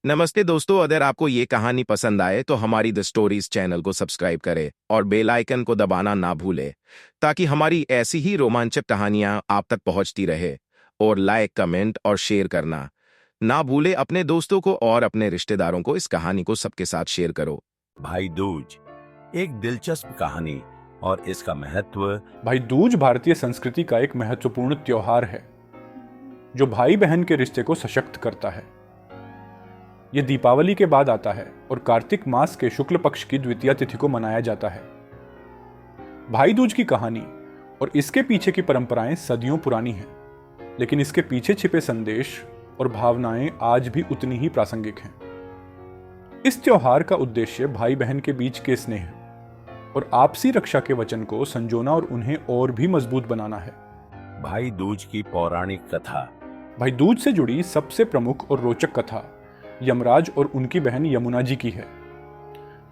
नमस्ते दोस्तों, अगर आपको ये कहानी पसंद आए तो हमारी द स्टोरीज चैनल को सब्सक्राइब करें और बेल आइकन को दबाना ना भूलें ताकि हमारी ऐसी ही रोमांचक कहानियां आप तक पहुंचती रहे। और लाइक, कमेंट और शेयर करना ना भूलें अपने दोस्तों को और अपने रिश्तेदारों को इस कहानी को सबके साथ शेयर करो। भाई दूज एक दिलचस्प कहानी और इसका महत्व। भाई दूज भारतीय संस्कृति का एक महत्वपूर्ण त्योहार है जो भाई बहन के रिश्ते को सशक्त करता है। यह दीपावली के बाद आता है और कार्तिक मास के शुक्ल पक्ष की द्वितीया तिथि को मनाया जाता है। भाई दूज की कहानी और इसके पीछे की परंपराएं सदियों पुरानी हैं, लेकिन इसके पीछे छिपे संदेश और भावनाएं आज भी उतनी ही प्रासंगिक हैं। इस त्योहार का उद्देश्य भाई बहन के बीच के स्नेह और आपसी रक्षा के वचन को संजोना और उन्हें और भी मजबूत बनाना है। भाई दूज की पौराणिक कथा। भाई दूज से जुड़ी सबसे प्रमुख और रोचक कथा यमराज और उनकी बहन यमुना जी की है।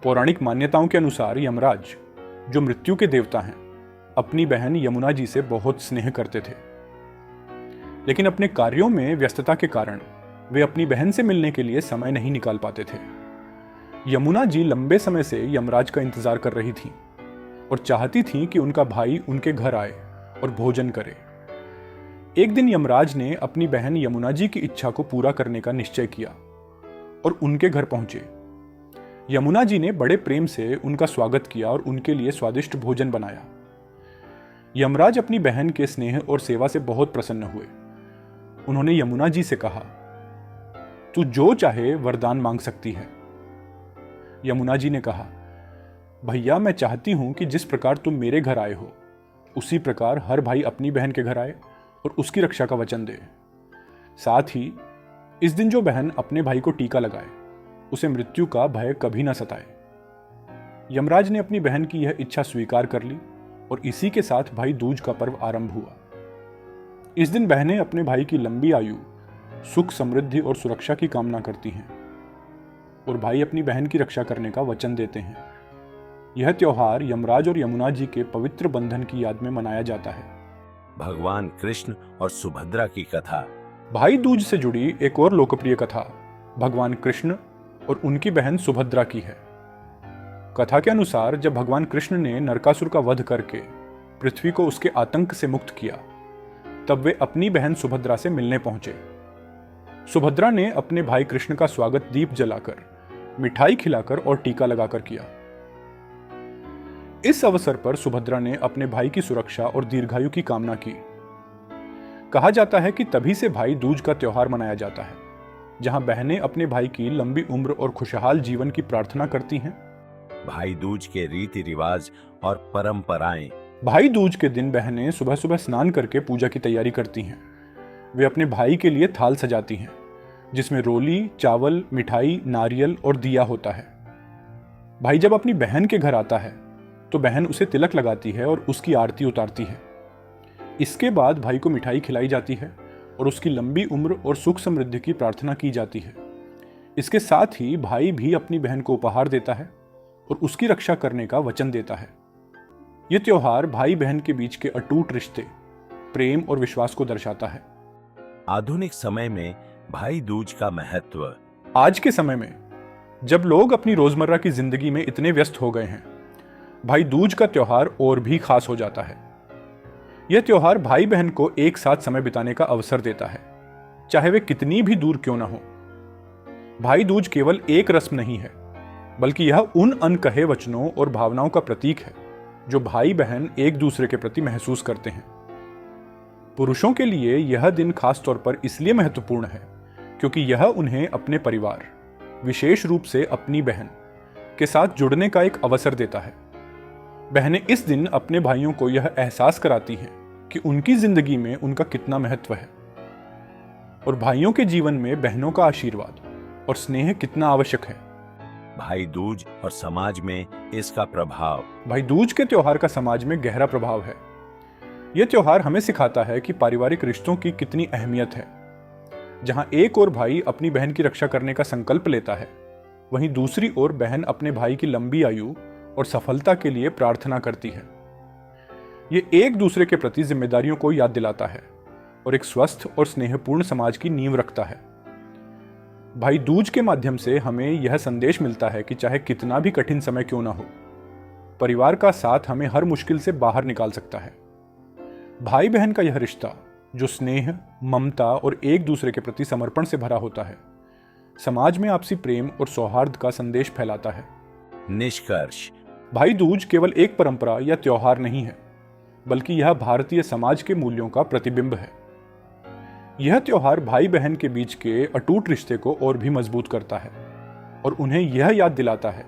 पौराणिक मान्यताओं के अनुसार यमराज, जो मृत्यु के देवता हैं, अपनी बहन यमुना जी से बहुत स्नेह करते थे, लेकिन अपने कार्यों में व्यस्तता के कारण वे अपनी बहन से मिलने के लिए समय नहीं निकाल पाते थे। यमुना जी लंबे समय से यमराज का इंतजार कर रही थीं और चाहती थीं कि उनका भाई उनके घर आए और भोजन करे। एक दिन यमराज ने अपनी बहन यमुना जी की इच्छा को पूरा करने का निश्चय किया और उनके घर पहुंचे। यमुना जी ने बड़े प्रेम से उनका स्वागत किया और उनके लिए स्वादिष्ट भोजन बनाया। यमराज अपनी बहन के स्नेह और सेवा से बहुत प्रसन्न हुए। उन्होंने यमुना जी से कहा, तू जो चाहे वरदान मांग सकती है। यमुना जी ने कहा, भैया मैं चाहती हूं कि जिस प्रकार तुम मेरे घर आए हो उसी प्रकार हर भाई अपनी बहन के घर आए और उसकी रक्षा का वचन दे। साथ ही इस दिन जो बहन अपने भाई को टीका लगाए उसे मृत्यु का भय कभी ना सताए। यमराज ने अपनी बहन की यह इच्छा स्वीकार कर ली और इसी के साथ भाई दूज का पर्व आरंभ हुआ। इस दिन बहनें अपने भाई की लंबी आयु, सुख, समृद्धि और सुरक्षा की कामना करती हैं और भाई अपनी बहन की रक्षा करने का वचन देते हैं। यह त्योहार यमराज और यमुना जी के पवित्र बंधन की याद में मनाया जाता है। भगवान कृष्ण और सुभद्रा की कथा। भाई दूज से जुड़ी एक और लोकप्रिय कथा भगवान कृष्ण और उनकी बहन सुभद्रा की है। कथा के अनुसार जब भगवान कृष्ण ने नरकासुर का वध करके पृथ्वी को उसके आतंक से मुक्त किया, तब वे अपनी बहन सुभद्रा से मिलने पहुंचे। सुभद्रा ने अपने भाई कृष्ण का स्वागत दीप जलाकर, मिठाई खिलाकर और टीका लगाकर किया। इस अवसर पर सुभद्रा ने अपने भाई की सुरक्षा और दीर्घायु की कामना की। कहा जाता है कि तभी से भाई दूज का त्योहार मनाया जाता है, जहां बहनें अपने भाई की लंबी उम्र और खुशहाल जीवन की प्रार्थना करती हैं। भाई दूज के रीति रिवाज और परंपराएं। भाई दूज के दिन बहनें सुबह सुबह स्नान करके पूजा की तैयारी करती हैं। वे अपने भाई के लिए थाल सजाती हैं, जिसमें रोली, चावल, मिठाई, नारियल और दिया होता है। भाई जब अपनी बहन के घर आता है तो बहन उसे तिलक लगाती है और उसकी आरती उतारती है। इसके बाद भाई को मिठाई खिलाई जाती है और उसकी लंबी उम्र और सुख समृद्धि की प्रार्थना की जाती है। इसके साथ ही भाई भी अपनी बहन को उपहार देता है और उसकी रक्षा करने का वचन देता है। यह त्योहार भाई बहन के बीच के अटूट रिश्ते, प्रेम और विश्वास को दर्शाता है। आधुनिक समय में भाई दूज का महत्व। आज के समय में जब लोग अपनी रोजमर्रा की जिंदगी में इतने व्यस्त हो गए हैं, भाई दूज का त्योहार और भी खास हो जाता है। यह त्योहार भाई बहन को एक साथ समय बिताने का अवसर देता है, चाहे वे कितनी भी दूर क्यों ना हो। भाई दूज केवल एक रस्म नहीं है, बल्कि यह उन अनकहे वचनों और भावनाओं का प्रतीक है जो भाई बहन एक दूसरे के प्रति महसूस करते हैं। पुरुषों के लिए यह दिन खास तौर पर इसलिए महत्वपूर्ण है क्योंकि यह उन्हें अपने परिवार, विशेष रूप से अपनी बहन के साथ जुड़ने का एक अवसर देता है। बहनें इस दिन अपने भाइयों को यह एहसास कराती हैं कि उनकी जिंदगी में उनका कितना महत्व है और भाइयों के जीवन में बहनों का आशीर्वाद और स्नेह कितना आवश्यक है। भाई दूज और समाज में इसका प्रभाव। भाई दूज के त्योहार का समाज में गहरा प्रभाव है। यह त्योहार हमें सिखाता है कि पारिवारिक रिश्तों की कितनी अहमियत है। जहां एक ओर भाई अपनी बहन की रक्षा करने का संकल्प लेता है, वहीं दूसरी ओर बहन अपने भाई की लंबी आयु और सफलता के लिए प्रार्थना करती है। ये एक दूसरे के प्रति जिम्मेदारियों को याद दिलाता है और एक स्वस्थ और स्नेहपूर्ण समाज की नींव रखता है। भाई दूज के माध्यम से हमें यह संदेश मिलता है कि चाहे कितना भी कठिन समय क्यों ना हो, परिवार का साथ हमें हर मुश्किल से बाहर निकाल सकता है। भाई बहन का यह रिश्ता जो स्नेह, ममता और एक दूसरे के प्रति समर्पण से भरा होता है, समाज में आपसी प्रेम और सौहार्द का संदेश फैलाता है। निष्कर्ष, भाई दूज केवल एक परंपरा या त्योहार नहीं है, बल्कि यह भारतीय समाज के मूल्यों का प्रतिबिंब है। यह त्योहार भाई बहन के बीच के अटूट रिश्ते को और भी मजबूत करता है और उन्हें यह याद दिलाता है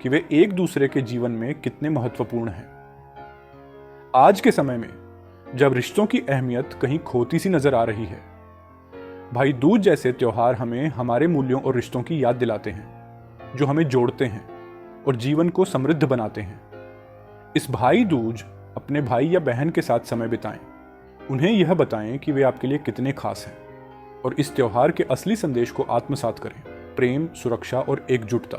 कि वे एक दूसरे के जीवन में कितने महत्वपूर्ण हैं। आज के समय में जब रिश्तों की अहमियत कहीं खोती सी नजर आ रही है, भाई दूज जैसे त्योहार हमें हमारे मूल्यों और रिश्तों की याद दिलाते हैं, जो हमें जोड़ते हैं और जीवन को समृद्ध बनाते हैं। इस भाई दूज अपने भाई या बहन के साथ समय बिताएं, उन्हें यह बताएं कि वे आपके लिए कितने खास हैं और इस त्योहार के असली संदेश को आत्मसात करें, प्रेम, सुरक्षा और एकजुटता।